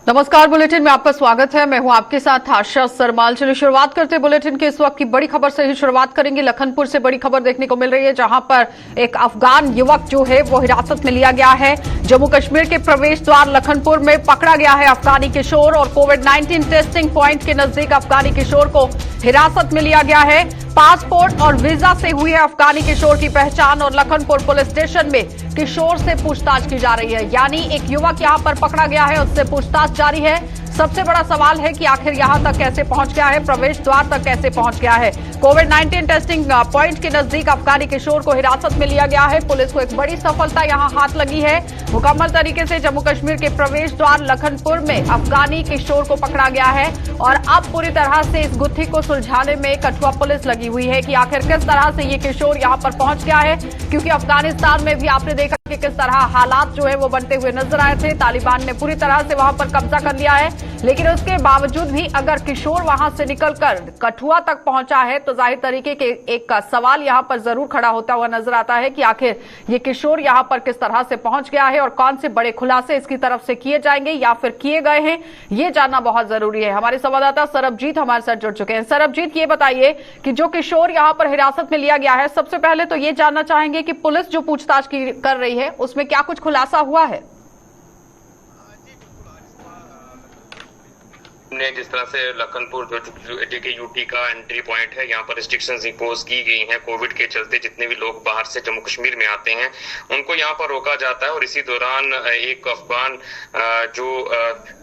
नमस्कार, बुलेटिन में आपका स्वागत है। मैं हूं आपके साथ आशा सरमाल। चलिए शुरुआत करते हैं बुलेटिन के इस वक्त की बड़ी खबर से ही शुरुआत करेंगे। लखनपुर से बड़ी खबर देखने को मिल रही है, जहां पर एक अफगान युवक जो है वो हिरासत में लिया गया है। जम्मू कश्मीर के प्रवेश द्वार लखनपुर में पकड़ा गया है अफगानी किशोर, और कोविड-19 टेस्टिंग प्वाइंट के नजदीक अफगानी किशोर को हिरासत में लिया गया है। पासपोर्ट और वीजा से हुई है अफगानी किशोर की पहचान, और लखनपुर पुलिस स्टेशन में किशोर से पूछताछ की जा रही है। यानी एक युवक यहां पर पकड़ा गया है, उससे पूछताछ जारी है। सबसे बड़ा सवाल है कि आखिर यहां तक कैसे पहुंच गया है, प्रवेश द्वार तक कैसे पहुंच गया है। कोविड-19 टेस्टिंग पॉइंट के नजदीक अफगानी किशोर को हिरासत में लिया गया है। पुलिस को एक बड़ी सफलता यहां हाथ लगी है। मुकम्मल तरीके से जम्मू कश्मीर के प्रवेश द्वार लखनपुर में अफगानी किशोर को पकड़ा गया है, और अब पूरी तरह से इस गुत्थी को सुलझाने में कठुआ पुलिस लगी हुई है कि आखिर किस तरह से ये किशोर यहां पर पहुंच गया है। क्योंकि अफगानिस्तान में भी आपने देखा कि किस तरह हालात जो है वो बनते हुए नजर आए थे। तालिबान ने पूरी तरह से वहां पर कब्जा कर लिया है, लेकिन उसके बावजूद भी अगर किशोर वहां से निकलकर कठुआ तक पहुंचा है तो जाहिर तरीके के एक सवाल यहां पर जरूर खड़ा होता हुआ नजर आता है कि आखिर ये किशोर यहां पर किस तरह से पहुंच गया है और कौन से बड़े खुलासे इसकी तरफ से किए जाएंगे या फिर किए गए हैं, ये जानना बहुत जरूरी है। हमारे संवाददाता सरबजीत हमारे साथ जुड़ चुके हैं। सरबजीत, ये बताइए कि जो किशोर यहां पर हिरासत में लिया गया है, सबसे पहले तो ये जानना चाहेंगे कि पुलिस जो पूछताछ कर रही है उसमें क्या कुछ खुलासा हुआ है? ने जिस तरह से लखनपुर जो यूटी का एंट्री पॉइंट है, यहाँ पर रिस्ट्रिक्शंस इंपोज की गई हैं कोविड के चलते। जितने भी लोग बाहर से जम्मू कश्मीर में आते हैं उनको यहाँ पर रोका जाता है, और इसी दौरान एक अफगान जो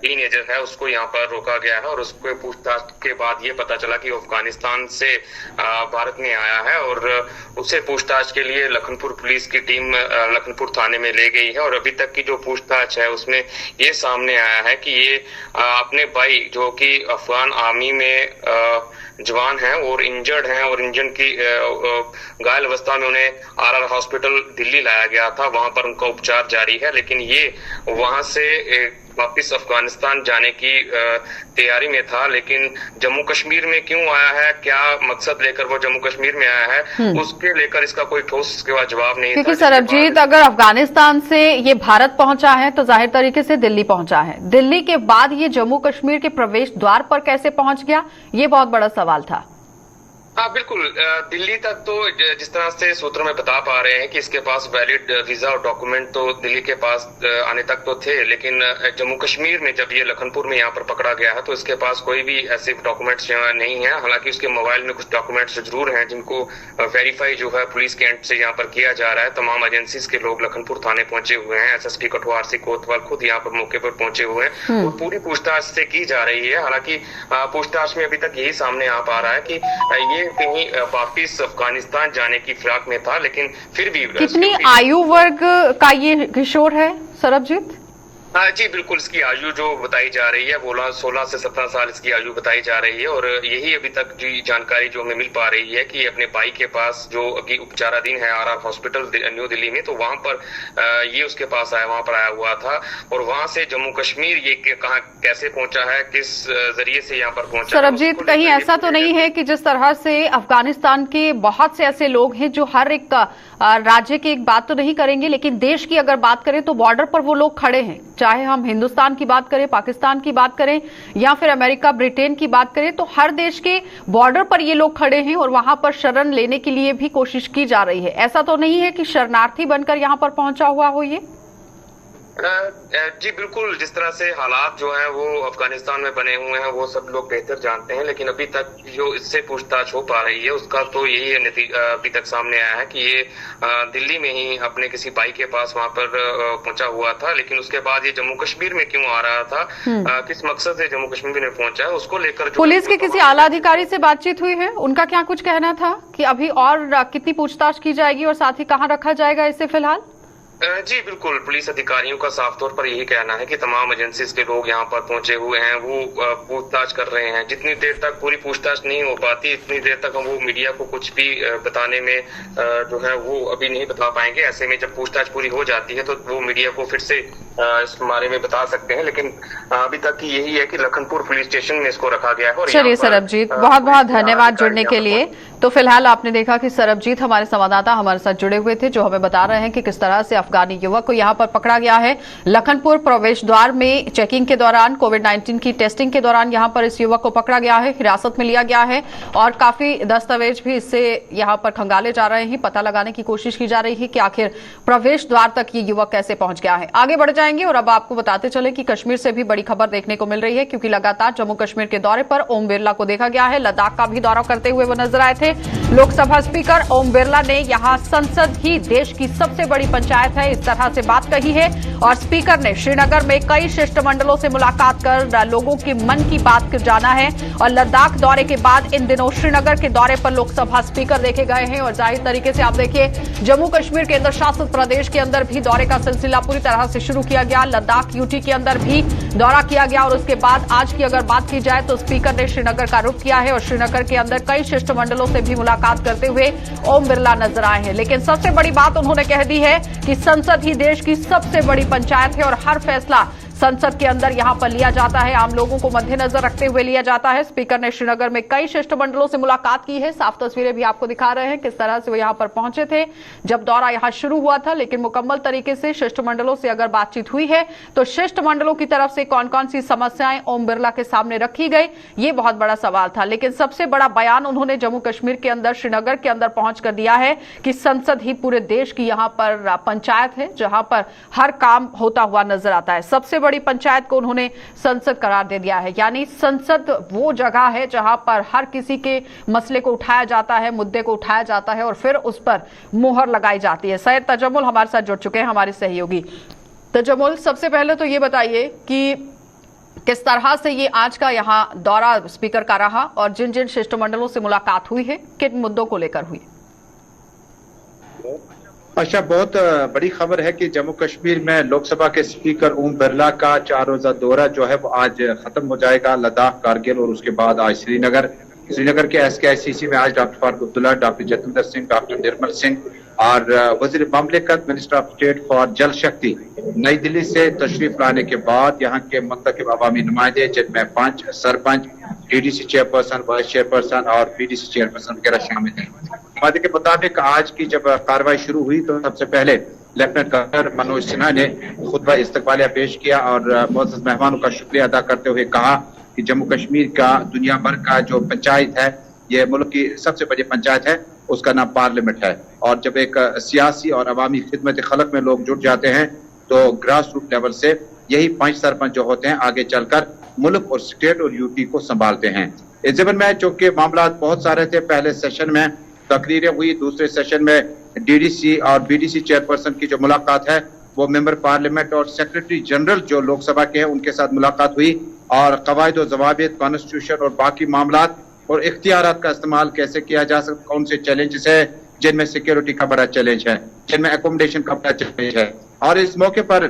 टीनेजर है उसको यहाँ पर रोका गया है, और उसको पूछताछ के बाद ये पता चला कि अफगानिस्तान से भारत में आया है, और उसे पूछताछ के लिए लखनपुर पुलिस की टीम लखनपुर थाने में ले गई है। और अभी तक की जो पूछताछ है उसमें ये सामने आया है कि ये अपने भाई जो कि अफगान आर्मी में जवान हैं और इंजर्ड हैं, और इंजन की घायल अवस्था में उन्हें आरआर हॉस्पिटल दिल्ली लाया गया था, वहां पर उनका उपचार जारी है। लेकिन ये वहां से वापिस अफगानिस्तान जाने की तैयारी में था, लेकिन जम्मू कश्मीर में क्यों आया है, क्या मकसद लेकर वो जम्मू कश्मीर में आया है, उसके लेकर इसका कोई ठोस जवाब नहीं था। क्योंकि सरबजीत, अगर अफगानिस्तान से ये भारत पहुंचा है तो जाहिर तरीके से दिल्ली पहुंचा है। दिल्ली के बाद ये जम्मू कश्मीर के प्रवेश द्वार पर कैसे पहुंच गया, ये बहुत बड़ा सवाल था। हाँ बिल्कुल, दिल्ली तक तो जिस तरह से सूत्रों में बता पा रहे हैं कि इसके पास वैलिड वीजा और डॉक्यूमेंट तो दिल्ली के पास आने तक तो थे, लेकिन जम्मू कश्मीर में जब ये लखनपुर में यहाँ पर पकड़ा गया है तो इसके पास कोई भी ऐसे डॉक्यूमेंट्स नहीं है। हालांकि उसके मोबाइल में कुछ डॉक्यूमेंट्स जरूर हैं जिनको वेरीफाई जो है पुलिस के एंड से यहाँ पर किया जा रहा है। तमाम एजेंसीज के लोग लखनपुर थाने पहुंचे हुए हैं, एसएसपी कठुआ आरसी कोतवाल खुद यहाँ पर मौके पर पहुंचे हुए हैं, और पूरी पूछताछ से की जा रही है। हालांकि पूछताछ में अभी तक यही सामने आ पा रहा है कि ये कहीं वापिस अफगानिस्तान जाने की फिराक में था, लेकिन फिर भी कितनी आयु वर्ग का ये किशोर है सरबजीत? जी बिल्कुल, इसकी आयु जो बताई जा रही है वो 16 से 17 साल इसकी आयु बताई जा रही है, और यही अभी तक जी जानकारी जो हमें मिल पा रही है कि अपने भाई के पास जो अभी उपचाराधीन है आरआर हॉस्पिटल न्यू दिल्ली में, तो वहां पर ये उसके पास आया, वहां पर आया हुआ था, और वहां से जम्मू कश्मीर ये कहाँ कैसे पहुंचा है, किस जरिए से यहाँ पर पहुंचा। सरबजीत, कहीं ऐसा तो नहीं है कि जिस तरह से अफगानिस्तान के बहुत से ऐसे लोग हैं जो हर एक राज्य की एक बात तो नहीं करेंगे, लेकिन देश की अगर बात करें तो बॉर्डर पर वो लोग खड़े हैं, चाहे हम हिंदुस्तान की बात करें, पाकिस्तान की बात करें या फिर अमेरिका ब्रिटेन की बात करें, तो हर देश के बॉर्डर पर ये लोग खड़े हैं और वहां पर शरण लेने के लिए भी कोशिश की जा रही है। ऐसा तो नहीं है कि शरणार्थी बनकर यहां पर पहुंचा हुआ हो ये? जी बिल्कुल, जिस तरह से हालात जो हैं वो अफगानिस्तान में बने हुए हैं वो सब लोग बेहतर जानते हैं, लेकिन अभी तक जो इससे पूछताछ हो पा रही है उसका तो यही अभी तक सामने आया है कि ये दिल्ली में ही अपने किसी भाई के पास वहां पर पहुंचा हुआ था, लेकिन उसके बाद ये जम्मू कश्मीर में क्यों आ रहा था, किस मकसद से जम्मू कश्मीर में पहुंचा है, उसको लेकर पुलिस के किसी आला अधिकारी से बातचीत हुई है? उनका क्या कुछ कहना था कि अभी और कितनी पूछताछ की जाएगी और साथ ही कहाँ रखा जाएगा इसे फिलहाल? जी बिल्कुल, पुलिस अधिकारियों का साफ तौर पर यही कहना है कि तमाम एजेंसीज के लोग यहाँ पर पहुंचे हुए हैं, वो पूछताछ कर रहे हैं। जितनी देर तक पूरी पूछताछ नहीं हो पाती इतनी देर तक हम वो मीडिया को कुछ भी बताने में जो है वो अभी नहीं बता पाएंगे। ऐसे में जब पूछताछ पूरी हो जाती है तो वो मीडिया को फिर से इस बारे में बता सकते हैं, लेकिन अभी तक की यही है कि लखनपुर पुलिस स्टेशन में इसको रखा गया है। और चलिए सरबजीत, बहुत बहुत धन्यवाद जुड़ने के लिए। तो फिलहाल आपने देखा कि सरबजीत हमारे संवाददाता हमारे साथ जुड़े हुए थे, जो हमें बता रहे हैं कि किस तरह से अफगानी युवक को यहां पर पकड़ा गया है। लखनपुर प्रवेश द्वार में चेकिंग के दौरान, कोविड-19 की टेस्टिंग के दौरान यहां पर इस युवक को पकड़ा गया है, हिरासत में लिया गया है और काफी दस्तावेज भी इससे यहां पर खंगाले जा रहे हैं। पता लगाने की कोशिश की जा रही है कि आखिर प्रवेश द्वार तक ये युवक कैसे पहुंच गया है। आगे बढ़ जाएंगे और अब आपको बताते चले कि कश्मीर से भी बड़ी खबर देखने को मिल रही है, क्योंकि लगातार जम्मू कश्मीर के दौरे पर ओम बिरला को देखा गया है। लद्दाख का भी दौरा करते हुए वो नजर आए थे। लोकसभा स्पीकर ओम बिरला ने यहां संसद ही देश की सबसे बड़ी पंचायत है, इस तरह से बात कही है और स्पीकर ने श्रीनगर में कई शिष्टमंडलों से मुलाकात कर लोगों के मन की बात जाना है। और लद्दाख दौरे के बाद इन दिनों श्रीनगर के दौरे पर लोकसभा स्पीकर देखे गए हैं और जाहिर तरीके से आप देखिए जम्मू कश्मीर केंद्र शासित प्रदेश के अंदर भी दौरे का सिलसिला पूरी तरह से शुरू किया गया। लद्दाख यूटी के अंदर भी दौरा किया गया और उसके बाद आज की अगर बात की जाए तो स्पीकर ने श्रीनगर का रुख किया है और श्रीनगर के अंदर कई शिष्टमंडलों से भी मुलाकात करते हुए ओम बिरला नजर आए हैं। लेकिन सबसे बड़ी बात उन्होंने कह दी है कि संसद ही देश की सबसे बड़ी पंचायत है और हर फैसला संसद के अंदर यहां पर लिया जाता है, आम लोगों को मद्देनजर रखते हुए लिया जाता है। स्पीकर ने श्रीनगर में कई शिष्टमंडलों से मुलाकात की है। साफ तस्वीरें भी आपको दिखा रहे हैं किस तरह से वो यहां पर पहुंचे थे जब दौरा यहां शुरू हुआ था। लेकिन मुकम्मल तरीके से शिष्टमंडलों से अगर बातचीत हुई है तो शिष्टमंडलों की तरफ से कौन कौन सी समस्याएं ओम बिरला के सामने रखी गई, ये बहुत बड़ा सवाल था। लेकिन सबसे बड़ा बयान उन्होंने जम्मू कश्मीर के अंदर श्रीनगर के अंदर पहुंचकर दिया है कि संसद ही पूरे देश की यहां पर पंचायत है, जहां पर हर काम होता हुआ नजर आता है। सबसे बड़ी पंचायत को उन्होंने संसद करार दे दिया है, यानी संसद वो जगह है जहां पर हर किसी के मसले को उठाया जाता है, मुद्दे को उठाया जाता है और फिर उस पर मुहर लगाई जाती है। सैयद तजम्मुल हमारे साथ जुड़ चुके हैं, हमारे सहयोगी। तजम्मुल, सबसे पहले तो ये बताइए कि किस तरह से ये आज का यहां दौरा स्पीकर का रहा और जिन जिन शिष्टमंडलों से मुलाकात हुई है किन मुद्दों को लेकर हुई? अच्छा, बहुत बड़ी खबर है कि जम्मू कश्मीर में लोकसभा के स्पीकर ओम बिरला का 4 रोजा दौरा जो है वो आज खत्म हो जाएगा। लद्दाख, कारगिल और उसके बाद आज श्रीनगर के SKICC में आज doctor Farooq Abdullah, doctor Jitendra Singh, doctor Nirmal Singh और वजीर ममलिकत minister of state for Jal Shakti नई दिल्ली से तशरीफ लाने के बाद यहाँ के मुंतखब अवामी नुमाइंदे, जिनमें 5 sarpanch, DDC chairperson, vice chairperson और PDC चेयरपर्सन वगैरह शामिल हैं। वादे के मुताबिक आज की जब कार्रवाई शुरू हुई तो सबसे पहले लेफ्टिनेंट गवर्नर मनोज सिन्हा ने खुतबा इस्तकबालिया पेश किया और मुअज़्ज़ज़ मेहमानों का शुक्रिया अदा करते हुए कहा कि जम्मू कश्मीर का दुनिया भर का जो पंचायत है, ये मुल्क की सबसे बड़ी पंचायत है, उसका नाम पार्लियामेंट है। और जब एक सियासी और अवामी खिदमत खलक में लोग जुट जाते हैं तो ग्रास रूट लेवल से यही 5 सरपंच जो होते हैं आगे चलकर मुल्क और स्टेट और यूटी को संभालते हैं। इस ज़मन में चूंकि मामला बहुत सारे थे, पहले सेशन में तकरीरें हुई, दूसरे सेशन में DDC और BDC चेयरपर्सन की जो मुलाकात है वो मेंबर पार्लियामेंट और सेक्रेटरी जनरल जो लोकसभा के हैं उनके साथ मुलाकात हुई और कवायद और ज़वाबित, कॉन्स्टिट्यूशन और बाकी मामलात और इख्तियारात का इस्तेमाल कैसे किया जा सकता, कौन से चैलेंजेस है जिनमें सिक्योरिटी का बड़ा चैलेंज है, जिनमें एकोमोडेशन का बड़ा चैलेंज है। और इस मौके पर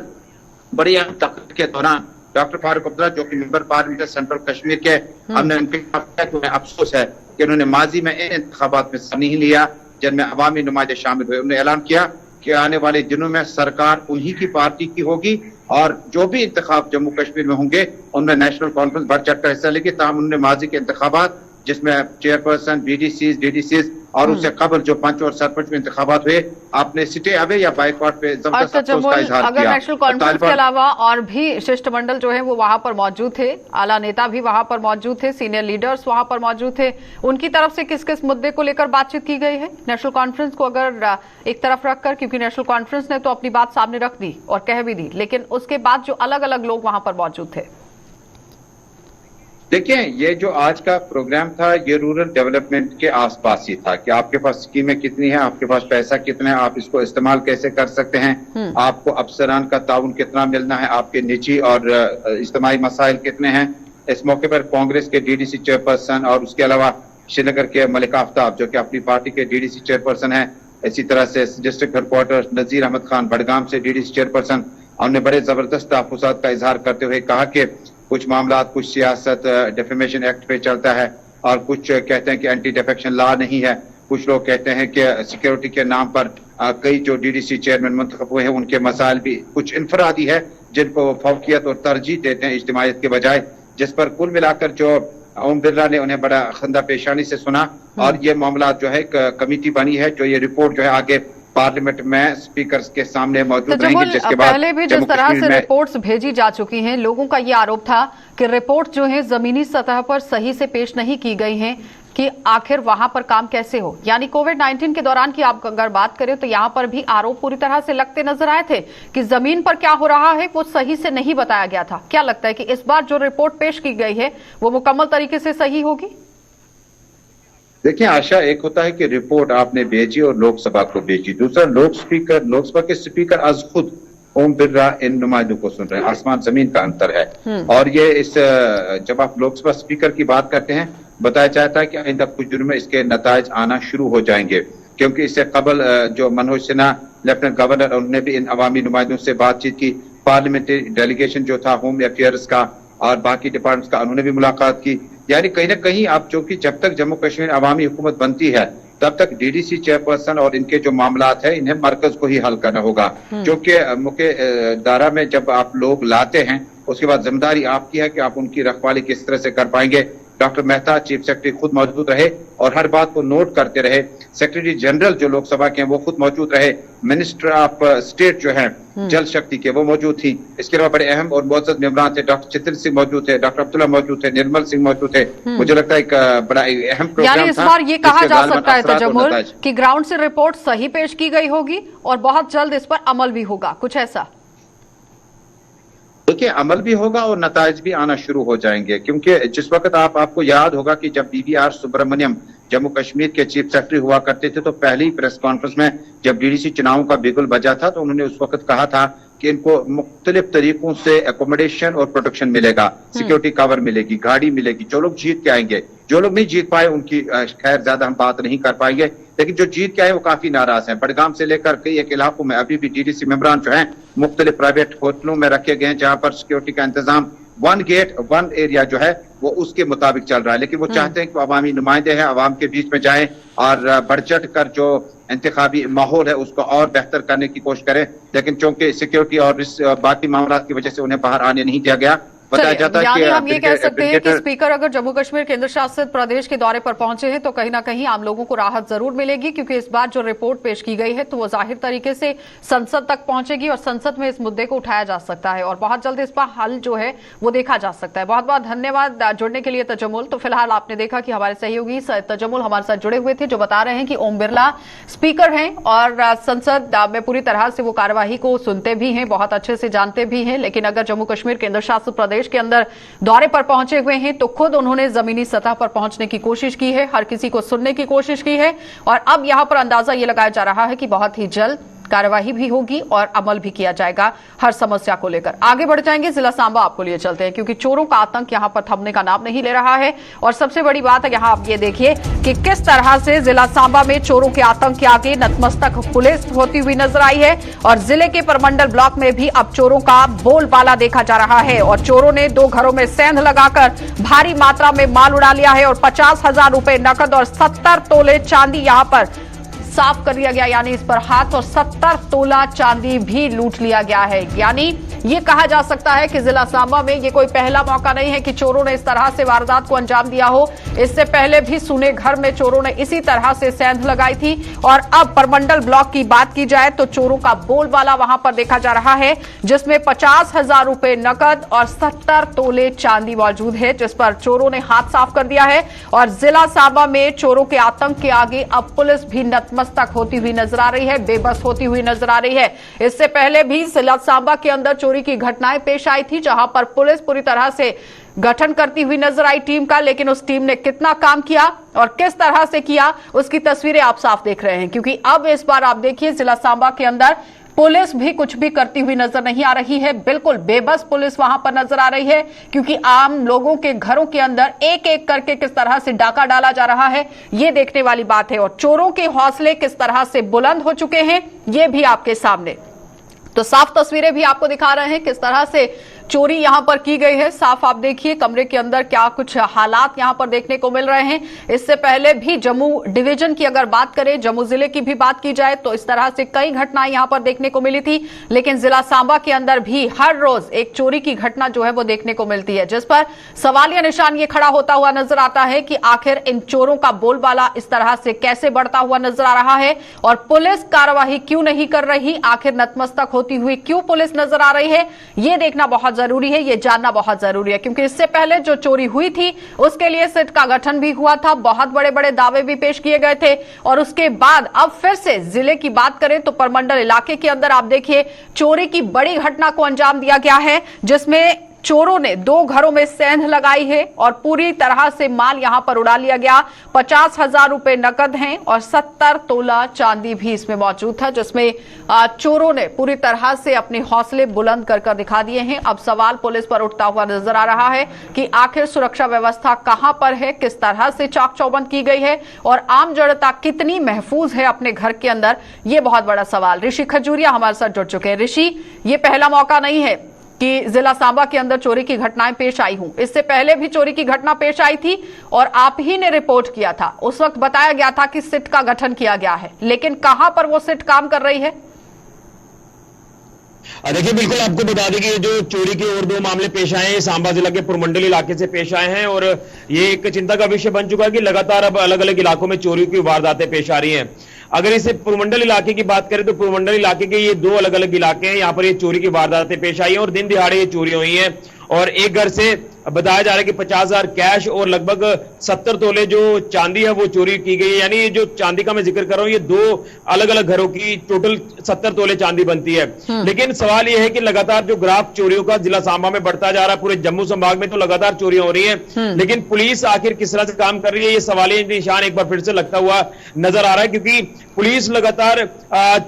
बड़ी अहम तकरीर के दौरान डॉक्टर फारूक अब्दुल्ला जो कि मेंबर पार्लियामेंट सेंट्रल कश्मीर के, हमने उनके अफसोस है कि उन्होंने माजी में इन इंतखाबात में हिस्सा नहीं लिया जिनमें अवामी नुमाइंदे शामिल हुए। उन्होंने ऐलान किया कि आने वाले दिनों में सरकार उन्हीं की पार्टी की होगी और जो भी इंतखाब जम्मू कश्मीर में होंगे उनमें नेशनल कॉन्फ्रेंस बढ़ चढ़कर हिस्सा लेगी। ताहम उन्होंने माजी के इंतखाबात जिसमें चेयरपर्सन, BDCs, DDCs और उससे कबल जो 5 और सरपंच में इंतखाबात हुए, आपने सिटे अवे या बाइकआउट पे जबरदस्त अफसोस का इजहार किया। अगर नेशनल कॉन्फ्रेंस के अलावा और भी शिष्टमंडल जो है वो वहां पर मौजूद थे, आला नेता भी वहां पर मौजूद थे, सीनियर लीडर्स वहां पर मौजूद थे, उनकी तरफ से किस किस मुद्दे को लेकर बातचीत की गई है? नेशनल कॉन्फ्रेंस को अगर एक तरफ रखकर, क्योंकि नेशनल कॉन्फ्रेंस ने तो अपनी बात सामने रख दी और कह भी दी, लेकिन उसके बाद जो अलग अलग लोग वहां पर मौजूद थे। देखिए, ये जो आज का प्रोग्राम था ये रूरल डेवलपमेंट के आसपास ही था कि आपके पास स्कीमें कितनी है, आपके पास पैसा कितना है, आप इसको इस्तेमाल कैसे कर सकते हैं, आपको अफसरान का ताउन कितना मिलना है, आपके निजी और इज्तिमाई मसाइल कितने हैं। इस मौके पर कांग्रेस के DDC चेयरपर्सन और उसके अलावा श्रीनगर के मलिक आफ्ताब जो कि अपनी पार्टी के DDC चेयरपर्सन है, इसी तरह से डिस्ट्रिक्ट हेडक्वार्टर नजीर अहमद खान बडगाम से DDC चेयरपर्सन, हमने बड़े जबरदस्त तहफ्फुज़ात का इजहार करते हुए कहा कि कुछ मामला, कुछ सियासत डिफेमेशन एक्ट पे चलता है और कुछ कहते हैं कि एंटी डिफेक्शन लॉ नहीं है, कुछ लोग कहते हैं कि सिक्योरिटी के नाम पर कई जो DDC चेयरमैन मुंतखब हुए हैं उनके मसाइल भी कुछ इनफरादी है जिनको वो फौकियत और तरजीह देते हैं इज्तिमाइयत के बजाय, जिस पर कुल मिलाकर जो ओम बिरला ने उन्हें बड़ा खंदा पेशानी से सुना और ये मामला जो है कमेटी बनी है जो ये रिपोर्ट जो है आगे पार्लियामेंट में स्पीकर के सामने मौजूद रहेंगी, जिसके बाद पहले भी जिस तरह से रिपोर्ट्स भेजी जा चुकी हैं, लोगों का ये आरोप था कि रिपोर्ट जो है जमीनी सतह पर सही से पेश नहीं की गई हैं कि आखिर वहां पर काम कैसे हो। यानी कोविड-19 के दौरान की आप अगर बात करें तो यहां पर भी आरोप पूरी तरह से लगते नजर आए थे कि जमीन पर क्या हो रहा है वो सही से नहीं बताया गया था। क्या लगता है कि इस बार जो रिपोर्ट पेश की गई है वो मुकम्मल तरीके से सही होगी? देखिए आशा, एक होता है कि रिपोर्ट आपने भेजी और लोकसभा को भेजी, दूसरा लोकसभा के स्पीकर आज खुद ओम बिरला इन नुमाइंदों को सुन रहे हैं। आसमान जमीन का अंतर है। और ये जब आप लोकसभा स्पीकर की बात करते हैं, बताया जाता है कि आइंदा कुछ दिनों में इसके नतायज आना शुरू हो जाएंगे, क्योंकि इससे कबल जो मनोज सिन्हा लेफ्टिनेंट गवर्नर, उन्होंने भी इन अवामी नुमाइंदों से बातचीत की। पार्लियामेंट्री डेलीगेशन जो था होम अफेयर्स का और बाकी डिपार्टमेंट्स का, उन्होंने भी मुलाकात की। यानी कहीं ना कहीं आप चूंकि जब तक जम्मू कश्मीर अवामी हुकूमत बनती है तब तक डीडीसी चेयरपर्सन और इनके जो मामलात है इन्हें मरकज को ही हल करना होगा, क्योंकि मुख्य दायरा में जब आप लोग लाते हैं उसके बाद जिम्मेदारी आपकी है कि आप उनकी रखवाली किस तरह से कर पाएंगे। डॉक्टर मेहता चीफ सेक्रेटरी खुद मौजूद रहे और हर बात को नोट करते रहे। सेक्रेटरी जनरल जो लोकसभा के हैं वो खुद मौजूद रहे। मिनिस्टर ऑफ स्टेट जो है जल शक्ति के, वो मौजूद थी। इसके अलावा बड़े अहम और मुअज़्ज़ज़ मेंबरान थे। डॉक्टर चित्रित सिंह मौजूद थे, डॉक्टर अब्दुल्ला मौजूद थे, निर्मल सिंह मौजूद थे। मुझे लगता है एक बड़ा अहम प्रोग्राम था। यानी इस बार ये कहा जा सकता है तजम्मुल कि ग्राउंड से रिपोर्ट सही पेश की गई होगी और बहुत जल्द इस पर अमल भी होगा, कुछ ऐसा? देखिए, अमल भी होगा और नताइज भी आना शुरू हो जाएंगे, क्योंकि जिस वक्त आपको याद होगा कि जब BVR सुब्रमण्यम जम्मू कश्मीर के चीफ सेक्रेटरी हुआ करते थे तो पहली प्रेस कॉन्फ्रेंस में जब डीडीसी चुनावों का बिगुल बजा था तो उन्होंने उस वक्त कहा था कि इनको मुख्तलिफ तरीकों से एकोमोडेशन और प्रोटेक्शन मिलेगा, सिक्योरिटी कवर मिलेगी, गाड़ी मिलेगी। जो लोग जीत के आएंगे, जो लोग नहीं जीत पाए उनकी खैर ज्यादा हम बात नहीं कर पाएंगे, लेकिन जो जीत के आए वो काफी नाराज हैं। बडगाम से लेकर कई एक इलाकों में अभी भी डीडीसी मेंबरान जो हैं मुख्तलिफ प्राइवेट होटलों में रखे गए हैं, जहां पर सिक्योरिटी का इंतजाम वन गेट वन एरिया जो है वो उसके मुताबिक चल रहा है। लेकिन वो चाहते हैं कि अवामी नुमाइंदे हैं, अवाम के बीच में जाएं और बढ़ चढ़ कर जो इंतखाबी माहौल है उसको और बेहतर करने की कोशिश करें। लेकिन चूंकि सिक्योरिटी और बाकी मामला की वजह से उन्हें बाहर आने नहीं दिया गया। बताया जाता है कि हम ये कह सकते हैं कि स्पीकर अगर जम्मू कश्मीर केंद्र शासित प्रदेश के दौरे पर पहुंचे हैं तो कहीं ना कहीं आम लोगों को राहत जरूर मिलेगी, क्योंकि इस बार जो रिपोर्ट पेश की गई है तो वो जाहिर तरीके से संसद तक पहुंचेगी और संसद में इस मुद्दे को उठाया जा सकता है और बहुत जल्द इस पर हल जो है वो देखा जा सकता है। बहुत बहुत धन्यवाद जुड़ने के लिए तजम्मुल। तो फिलहाल आपने देखा कि हमारे सहयोगी तजम्मुल हमारे साथ जुड़े हुए थे, जो बता रहे हैं कि ओम बिरला स्पीकर हैं और संसद में पूरी तरह से वो कार्यवाही को सुनते भी हैं, बहुत अच्छे से जानते भी हैं। लेकिन अगर जम्मू कश्मीर केंद्र शासित प्रदेश के अंदर दौरे पर पहुंचे हुए हैं तो खुद उन्होंने जमीनी सतह पर पहुंचने की कोशिश की है, हर किसी को सुनने की कोशिश की है और अब यहां पर अंदाजा यह लगाया जा रहा है कि बहुत ही जल्द कार्यवाही भी होगी और अमल भी किया जाएगा हर समस्या को लेकर। आगे बढ़ जाएंगे, जिला सांबा आपको लिए चलते हैं, क्योंकि चोरों का आतंक यहां पर थमने का नाम नहीं ले रहा है। और सबसे बड़ी बात है यहां आप ये देखिए कि किस तरह से जिला सांबा में चोरों के आतंक के आगे नतमस्तक पुलिस होती हुई नजर आई है और जिले के परमंडल ब्लॉक में भी अब चोरों का बोलबाला देखा जा रहा है और चोरों ने 2 घरों में सेंध लगाकर भारी मात्रा में माल उड़ा लिया है और 50,000 रुपए नकद और 70 तोले चांदी यहां पर साफ कर दिया गया, यानी इस पर हाथ, और 70 तोला चांदी भी लूट लिया गया है। यानी ये कहा जा सकता है कि जिला सांबा में ये कोई पहला मौका नहीं है कि चोरों ने इस तरह से वारदात को अंजाम दिया हो। इससे पहले भी सुने घर में चोरों ने इसी तरह से सेंध लगाई थी और अब परमंडल ब्लॉक की बात की जाए तो चोरों का बोलबाला वहां पर देखा जा रहा है, जिसमें 50,000 रुपए नकद और 70 तोले चांदी मौजूद है, जिस पर चोरों ने हाथ साफ कर दिया है। और जिला सांबा में चोरों के आतंक के आगे अब पुलिस भी नतमस्तक होती हुई नजर आ रही है, बेबस होती हुई नजर आ रही है। इससे पहले भी जिला सांबा के अंदर चोरी की घटनाएं पेश आई थी, जहां पर पुलिस पूरी तरह से गठन करती हुई नजर आई टीम का, लेकिन उस टीम ने कितना काम किया और किस तरह से किया उसकी तस्वीरें आप साफ देख रहे हैं। क्योंकि अब इस बार आप देखिए जिला सांबा के अंदर पुलिस भी कुछ भी करती हुई नजर नहीं आ रही है, बिल्कुल बेबस पुलिस वहां पर नजर आ रही है, क्योंकि आम लोगों के घरों के अंदर एक एक करके किस तरह से डाका डाला जा रहा है ये देखने वाली बात है और चोरों के हौसले किस तरह से बुलंद हो चुके हैं ये भी आपके सामने। तो साफ तस्वीरें भी आपको दिखा रहे हैं किस तरह से चोरी यहां पर की गई है। साफ आप देखिए कमरे के अंदर क्या कुछ हालात यहां पर देखने को मिल रहे हैं। इससे पहले भी जम्मू डिवीजन की अगर बात करें, जम्मू जिले की भी बात की जाए तो इस तरह से कई घटनाएं यहां पर देखने को मिली थी। लेकिन जिला सांबा के अंदर भी हर रोज एक चोरी की घटना जो है वो देखने को मिलती है, जिस पर सवालिया निशान ये खड़ा होता हुआ नजर आता है कि आखिर इन चोरों का बोलबाला इस तरह से कैसे बढ़ता हुआ नजर आ रहा है और पुलिस कार्रवाई क्यों नहीं कर रही, आखिर नतमस्तक होती हुई क्यों पुलिस नजर आ रही है, यह देखना बहुत जरूरी है, यह जानना बहुत जरूरी है। क्योंकि इससे पहले जो चोरी हुई थी उसके लिए सिट का गठन भी हुआ था, बहुत बड़े बड़े दावे भी पेश किए गए थे और उसके बाद अब फिर से जिले की बात करें तो परमंडल इलाके के अंदर आप देखिए चोरी की बड़ी घटना को अंजाम दिया गया है, जिसमें चोरों ने 2 घरों में सेंध लगाई है और पूरी तरह से माल यहां पर उड़ा लिया गया। 50,000 रुपए नकद हैं और 70 तोला चांदी भी इसमें मौजूद था, जिसमें चोरों ने पूरी तरह से अपने हौसले बुलंद कर दिखा दिए हैं। अब सवाल पुलिस पर उठता हुआ नजर आ रहा है कि आखिर सुरक्षा व्यवस्था कहां पर है, किस तरह से चाक चौबंद की गई है और आम जनता कितनी महफूज है अपने घर के अंदर, यह बहुत बड़ा सवाल। ऋषि खजूरिया हमारे साथ जुड़ चुके हैं। ऋषि, ये पहला मौका नहीं है कि जिला सांबा के अंदर चोरी की घटनाएं पेश आई हूं, इससे पहले भी चोरी की घटना पेश आई थी और आप ही ने रिपोर्ट किया था। उस वक्त बताया गया था कि सिट का गठन किया गया है, लेकिन कहां पर वो सिट काम कर रही है? देखिए, बिल्कुल आपको बता दें कि जो चोरी के और 2 मामले पेश आए हैं सांबा जिला के पुरमंडल इलाके से पेश आए हैं और ये एक चिंता का विषय बन चुका है कि लगातार अब अलग अलग इलाकों में चोरी की वारदातें पेश आ रही हैं। अगर इसे पुरमंडल इलाके की बात करें तो पुरमंडल इलाके के ये 2 अलग अलग इलाके हैं, यहाँ पर ये चोरी की वारदातें पेश आई हैं और दिन दिहाड़े ये चोरी हुई हैं और एक घर से बताया जा रहा है कि 50,000 कैश और लगभग 70 तोले जो चांदी है वो चोरी की गई है। यानी ये जो चांदी का मैं जिक्र कर रहा हूं ये 2 अलग अलग घरों की टोटल 70 तोले चांदी बनती है। लेकिन सवाल ये है कि लगातार जो ग्राफ चोरियों का जिला सांबा में बढ़ता जा रहा है, पूरे जम्मू संभाग में तो लगातार चोरियां हो रही हैं, लेकिन पुलिस आखिर किस तरह से काम कर रही है, ये सवालिया निशान एक बार फिर से लगता हुआ नजर आ रहा है। क्योंकि पुलिस लगातार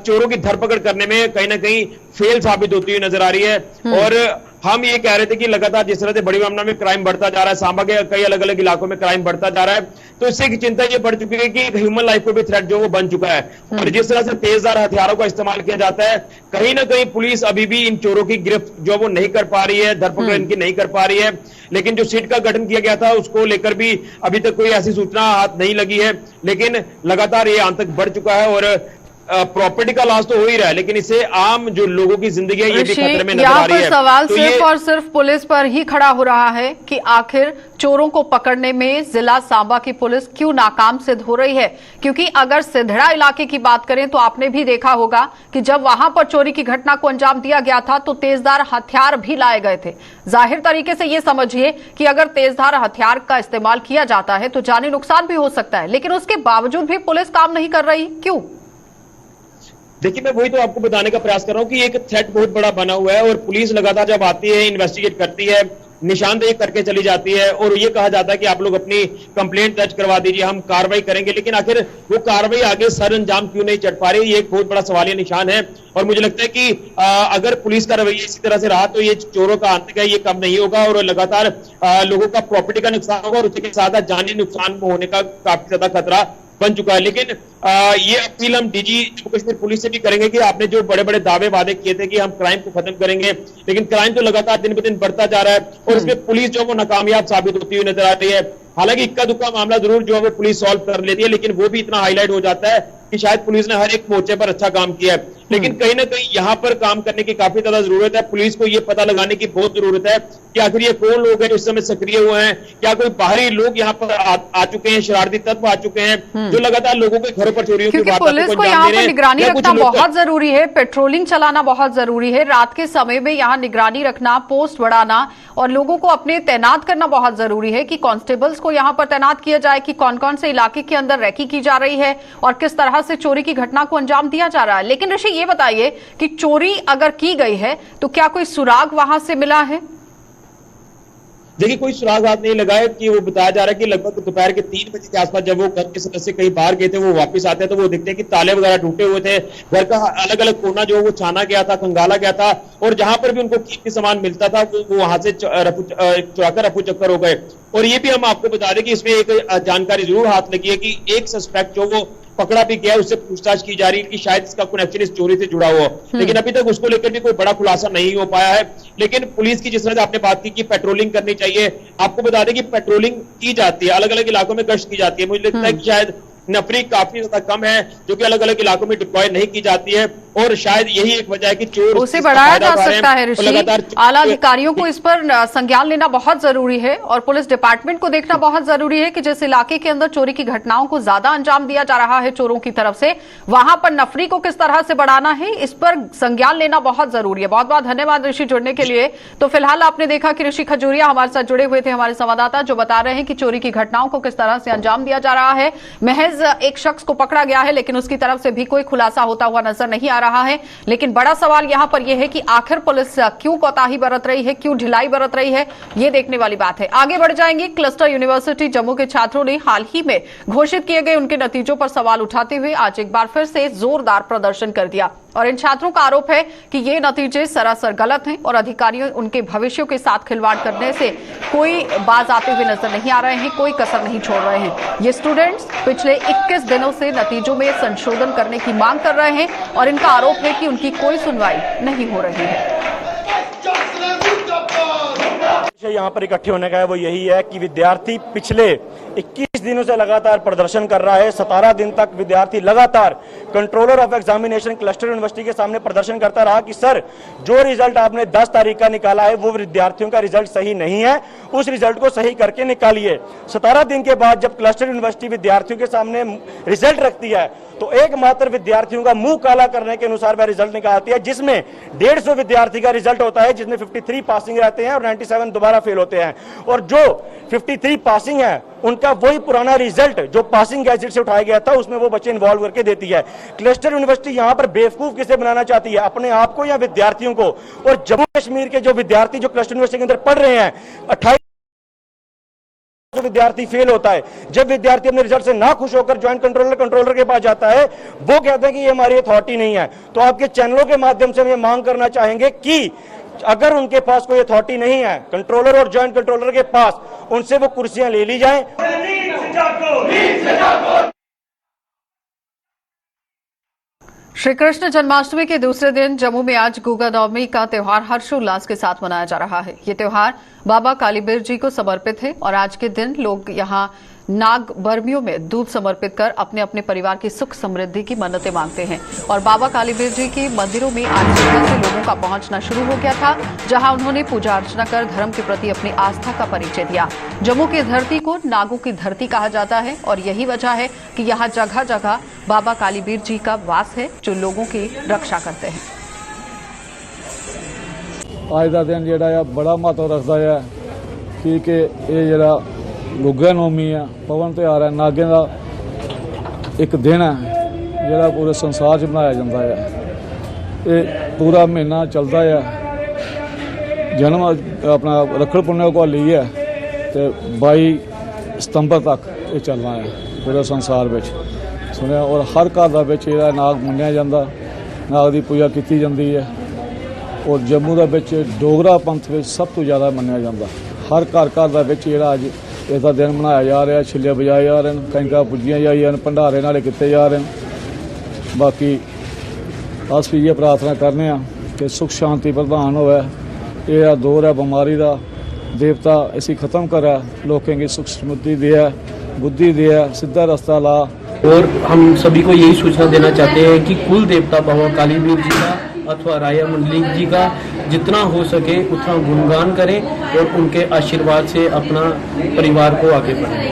चोरों की धरपकड़ करने में कहीं ना कहीं फेल साबित होती हुई नजर आ रही है और हम ये कह रहे थे कि लगातार जिस तरह से बड़ी मात्रा में क्राइम बढ़ता जा रहा है, सांबा के कई अलग अलग इलाकों में क्राइम बढ़ता जा रहा है, तो इससे की चिंता ये बढ़ चुकी है कि ह्यूमन लाइफ को भी थ्रेट जो वो बन चुका है और जिस तरह से तेजधार हथियारों का इस्तेमाल किया जाता है, कहीं ना कहीं पुलिस अभी भी इन चोरों की गिरफ्त जो वो नहीं कर पा रही है, धरपकड़ इनकी नहीं कर पा रही है। लेकिन जो सिट का गठन किया गया था उसको लेकर भी अभी तक कोई ऐसी सूचना हाथ नहीं लगी है, लेकिन लगातार ये आतंक बढ़ चुका है और प्रॉपर्टी का लॉस तो हो ही रहा है, लेकिन इससे आम जो लोगों की जिंदगी है ये भी खतरे में नजर आ रही है। सवाल तो सिर्फ और सिर्फ पुलिस पर ही खड़ा हो रहा है कि आखिर चोरों को पकड़ने में जिला सांबा की पुलिस क्यों नाकाम सिद्ध हो रही है। क्योंकि अगर सिधड़ा इलाके की बात करें तो आपने भी देखा होगा कि जब वहां पर चोरी की घटना को अंजाम दिया गया था तो तेजधार हथियार भी लाए गए थे। जाहिर तरीके से ये समझिए कि अगर तेजधार हथियार का इस्तेमाल किया जाता है तो जानी नुकसान भी हो सकता है, लेकिन उसके बावजूद भी पुलिस काम नहीं कर रही, क्यों? देखिए, मैं वही तो आपको बताने का प्रयास कर रहा हूं कि एक थ्रेट बहुत बड़ा बना हुआ है और पुलिस लगातार जब आती है, इन्वेस्टिगेट करती है, निशानदेही करके चली जाती है और ये कहा जाता है कि आप लोग अपनी कंप्लेंट दर्ज करवा दीजिए, हम कार्रवाई करेंगे, लेकिन आखिर वो कार्रवाई आगे सर अंजाम क्यों नहीं चढ़ पा रही, ये एक बहुत बड़ा सवालिया निशान है। और मुझे लगता है कि अगर पुलिस का रवैया इसी तरह से रहा तो ये चोरों का आतंक है ये कम नहीं होगा और लगातार लोगों का प्रॉपर्टी का नुकसान होगा और उसके साथ जानी नुकसान होने का काफी ज्यादा खतरा बन चुका है। लेकिन ये अपील हम डीजी जम्मू कश्मीर पुलिस से भी करेंगे कि आपने जो बड़े बड़े दावे वादे किए थे कि हम क्राइम को खत्म करेंगे, लेकिन क्राइम तो लगातार दिन ब दिन बढ़ता जा रहा है और इसमें पुलिस जो वो नाकामयाब साबित होती हुई नजर आ रही है। हालांकि इक्का दुक्का मामला जरूर जो है पुलिस सॉल्व कर लेती है, लेकिन वो भी इतना हाईलाइट हो जाता है कि शायद पुलिस ने हर एक मोर्चे पर अच्छा काम किया है, लेकिन कहीं ना कहीं यहाँ पर काम करने की काफी ज्यादा जरूरत है। पुलिस को ये पता लगाने की बहुत जरूरत है कि आखिर ये कौन लोग हैं जो इस समय सक्रिय हुए हैं, क्या कोई बाहरी लोग यहाँ पर आ चुके हैं, शरारती तत्व आ चुके हैं जो लगातार लोगों के घरों पर चोरियों की पुलिस को यहाँ पर निगरानी रखना बहुत जरूरी है, पेट्रोलिंग चलाना बहुत जरूरी है, रात के समय में यहाँ निगरानी रखना, पोस्ट बढ़ाना और लोगों को अपने तैनात करना बहुत जरूरी है कि कांस्टेबल्स को यहाँ पर तैनात किया जाए कि कौन कौन से इलाके के अंदर रैकी की जा रही है और किस तरह से चोरी की घटना को अंजाम दिया जा रहा है। लेकिन ऋषि ये बताइए कि चोरी अगर की गई है तो क्या कोई सुराग वहां से मिला है? देखिए, कोई सुराग हाथ नहीं लगा है कि वो बताया जा रहा है कि लगभग दोपहर के 3 बजे के आसपास जब वो घर के सदस्य कहीं बाहर गए थे, वो वापस आते हैं तो वो देखते हैं कि ताले वगैरह टूटे हुए थे, घर का अलग अलग कोना जो वो छाना गया था, खंगाला गया था और जहां पर भी उनको कीमती सामान मिलता था वो वहां से चुराकर रफू चक्कर हो गए। और ये भी हम आपको बता दें कि इसमें एक जानकारी जरूर हाथ लगी है कि एक सस्पेक्ट जो वो पकड़ा भी गया है, उससे पूछताछ की जा रही है कि शायद इसका कनेक्शन इस चोरी से जुड़ा हुआ हो, लेकिन अभी तक उसको लेकर भी कोई बड़ा खुलासा नहीं हो पाया है। लेकिन पुलिस की जिस तरह से आपने बात की कि पेट्रोलिंग करनी चाहिए, आपको बता दें कि पेट्रोलिंग की जाती है, अलग अलग इलाकों में गश्त की जाती है। मुझे लगता है कि शायद नफरी काफी ज्यादा कम है जो कि अलग अलग इलाकों में डिप्लॉय नहीं की जाती है, और शायद यही एक वजह है कि चोर उसे बढ़ाया जा सकता है। ऋषि, आला अधिकारियों को इस पर संज्ञान लेना बहुत जरूरी है और पुलिस डिपार्टमेंट को देखना बहुत जरूरी है कि जिस इलाके के अंदर चोरी की घटनाओं को ज्यादा अंजाम दिया जा रहा है चोरों की तरफ से, वहां पर नफरी को किस तरह से बढ़ाना है, इस पर संज्ञान लेना बहुत जरूरी है। बहुत बहुत धन्यवाद ऋषि जुड़ने के लिए। तो फिलहाल आपने देखा कि ऋषि खजूरिया हमारे साथ जुड़े हुए थे, हमारे संवाददाता, जो बता रहे हैं कि चोरी की घटनाओं को किस तरह से अंजाम दिया जा रहा है। महज एक शख्स को पकड़ा गया है, लेकिन उसकी तरफ से भी कोई खुलासा होता हुआ नजर नहीं आ रहा है। लेकिन बड़ा सवाल यहां पर यह है कि आखिर पुलिस क्यों कोताही बरत रही है, क्यों ढिलाई बरत रही है, यह देखने वाली बात है। आगे बढ़ जाएंगे। क्लस्टर यूनिवर्सिटी जम्मू के छात्रों ने हाल ही में घोषित किए गए उनके नतीजों पर सवाल उठाते हुए आज एक बार फिर से जोरदार प्रदर्शन कर दिया और इन छात्रों का आरोप है कि ये नतीजे सरासर गलत हैं और अधिकारियों उनके भविष्य के साथ खिलवाड़ करने से कोई बाज आते हुए नजर नहीं आ रहे हैं, कोई कसर नहीं छोड़ रहे हैं। ये स्टूडेंट्स पिछले 21 दिनों से नतीजों में संशोधन करने की मांग कर रहे हैं और इनका आरोप है कि उनकी कोई सुनवाई नहीं हो रही है। यहाँ पर इकट्ठे होने का है वो यही है कि विद्यार्थी पिछले 21 दिनों से लगातार प्रदर्शन कर रहा है। 17 दिन तक विद्यार्थी लगातार controller of examination cluster university के सामने प्रदर्शन करता रहा कि सर, जो रिजल्ट आपने 10 तारीख का निकाला है वो विद्यार्थियों का रिजल्ट सही नहीं है, उस रिजल्ट को सही करके निकालिए। 17 दिन के बाद जब क्लस्टर यूनिवर्सिटी विद्यार्थियों के सामने रिजल्ट रखती है तो एकमात्र विद्यार्थियों का मुंह काला करने के अनुसार वह रिजल्ट निकालती है, जिसमें 150 विद्यार्थी का रिजल्ट होता है, जिसमें 53 पासिंग रहते हैं और 97 दोबारा फेल होते हैं। और जो 53 पासिंग है उनका वही पुराना रिजल्ट जो पासिंग गैजेट से उठाया गया था उसमें वो बच्चे इन्वॉल्व करके देती है। क्लस्टर यूनिवर्सिटी यहां पर बेवकूफ किसे बनाना चाहती है, अपने आप को या विद्यार्थियों को? और जम्मू कश्मीर के जो विद्यार्थी जो क्लस्टर यूनिवर्सिटी के अंदर पढ़ रहे हैं, 28 विद्यार्थी फेल होता है। जब विद्यार्थी अपने रिजल्ट से ना खुश होकर ज्वाइंट कंट्रोलर के पास जाता है, वो कहते हैं कि ये हमारी अथॉरिटी नहीं है। तो आपके चैनलों के माध्यम से हम ये मांग करना चाहेंगे कि अगर उनके पास कोई अथॉरिटी नहीं है, कंट्रोलर और ज्वाइंट कंट्रोलर के पास, उनसे वो कुर्सियां ले ली जाएं। श्री कृष्ण जन्माष्टमी के दूसरे दिन जम्मू में आज गुगा नवमी का त्योहार हर्षोल्लास के साथ मनाया जा रहा है। ये त्योहार बाबा कालीबीर जी को समर्पित है और आज के दिन लोग यहां नाग बर्मियों में दूध समर्पित कर अपने अपने परिवार की सुख समृद्धि की मन्नतें मांगते हैं। और बाबा कालीबीर जी के मंदिरों में आज सुबह से लोगों का पहुंचना शुरू हो गया था, जहां उन्होंने पूजा अर्चना कर धर्म के प्रति अपनी आस्था का परिचय दिया। जम्मू की धरती को नागों की धरती कहा जाता है और यही वजह है कि यहाँ जगह जगह बाबा कालीबीर जी का वास है जो लोगों की रक्षा करते हैं। आज का दिन जो बड़ा महत्व रखता है क्योंकि ये जो गुग्गा नौमी है, पवन त्यौहार है, नागे का एक दिन है जोड़ा पूरे संसार च मनाया जाता है। ये पूरा महीना चलता है, जन्म अपना रखड़ पुन्ने को ली है तो 22 सितंबर तक ये चलना है पूरे संसार में सुनिया। और हर घर का नाग मन्निया जाता, नाग की पूजा की जाती है और जम्मू के डोगरा पंथ में सब तो ज़्यादा मन्निया जाता। हर घर का अज इसका दिन मनाया जा रहा, छिले बजाए जा रहे हैं, कंजक पूजियां जा रही हैं, भंडारे नाले किए जा रहे हैं। बाकी अस भी ये प्रार्थना करने कि सुख शांति प्रदान होवे, यह दौर है बीमारी का, देवता इसी खत्म करे, लोगों की सुख समृद्धि दे, बुद्धि दे, सीधा रास्ता ला। और हम सभी को यही सूचना देना चाहते हैं कि कुल देवता बाबा कालीबीर जी का अथवा राया मंडलिक जी का जितना हो सके उतना गुणगान करें और उनके आशीर्वाद से अपना परिवार को आगे बढ़ाएं।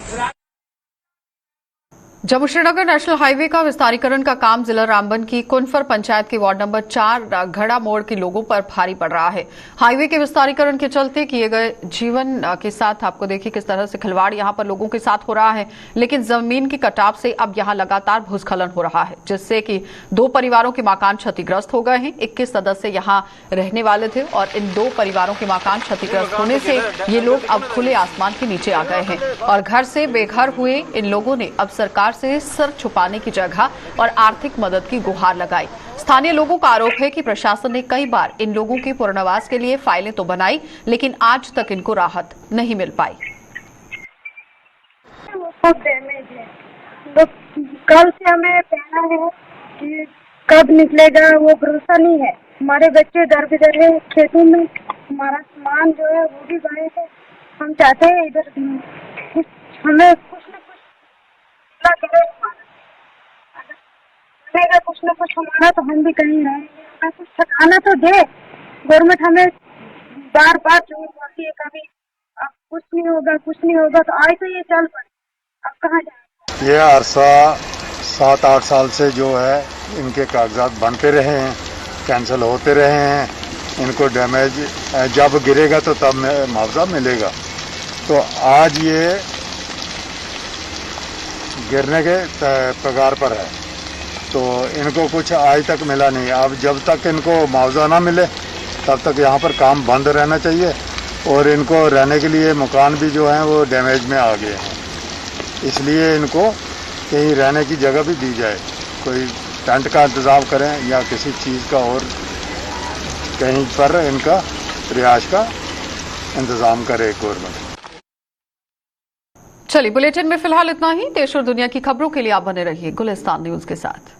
जम्मू श्रीनगर नेशनल हाईवे का विस्तारीकरण का काम जिला रामबन की कुनफर पंचायत के वार्ड नंबर 4 घड़ा मोड़ के लोगों पर भारी पड़ रहा है। हाईवे के विस्तारीकरण के चलते किए गए जीवन के साथ आपको देखिए किस तरह से खिलवाड़ यहां पर लोगों के साथ हो रहा है, लेकिन जमीन की कटाव से अब यहां लगातार भूस्खलन हो रहा है, जिससे कि 2 परिवारों के मकान क्षतिग्रस्त हो गए हैं। 21 सदस्य यहां रहने वाले थे और इन 2 परिवारों के मकान क्षतिग्रस्त होने से ये लोग अब खुले आसमान के नीचे आ गए हैं और घर से बेघर हुए इन लोगों ने अब सरकार से सर छुपाने की जगह और आर्थिक मदद की गुहार लगाई। स्थानीय लोगों का आरोप है कि प्रशासन ने कई बार इन लोगों के पुनर्वास के लिए फाइलें तो बनाई, लेकिन आज तक इनको राहत नहीं मिल पाई। बहुत डैमेज है, लोग कल से हमें कहना है कि कब निकलेगा वो भरोसा नहीं है। हमारे बच्चे दर बेदर है खेतों में, हमारा सामान जो है वो भी गए थे। हम चाहते हैं इधर कुछ हमें कुछ न कुछ करे, अगर कुछ न कुछ हमारा तो हम भी कहीं रहेंगे। कुछ ठिकाना तो दे गवर्नमेंट, हमें बार बार जोर बोलती है कभी अब कुछ नहीं होगा कुछ नहीं होगा, तो आज तो ये चल पड़े, अब कहाँ जाए। ये अरसा 7-8 साल से जो है इनके कागजात बनते रहे हैं, कैंसिल होते रहे हैं। इनको डैमेज जब गिरेगा तो तब मुआवजा मिलेगा। तो आज ये गिरने के पगार पर है, तो इनको कुछ आज तक मिला नहीं। अब जब तक इनको मुआवजा ना मिले तब तक यहाँ पर काम बंद रहना चाहिए। और इनको रहने के लिए मकान भी जो हैं वो डैमेज में आ गए हैं, इसलिए इनको कहीं रहने की जगह भी दी जाए, कोई टेंट का इंतज़ाम करें या किसी चीज़ का और कहीं पर इनका रिहाइश का इंतज़ाम करे गवर्नमेंट। चलिए, बुलेटिन में फिलहाल इतना ही। देश और दुनिया की खबरों के लिए आप बने रहिए गुलिस्तान न्यूज के साथ।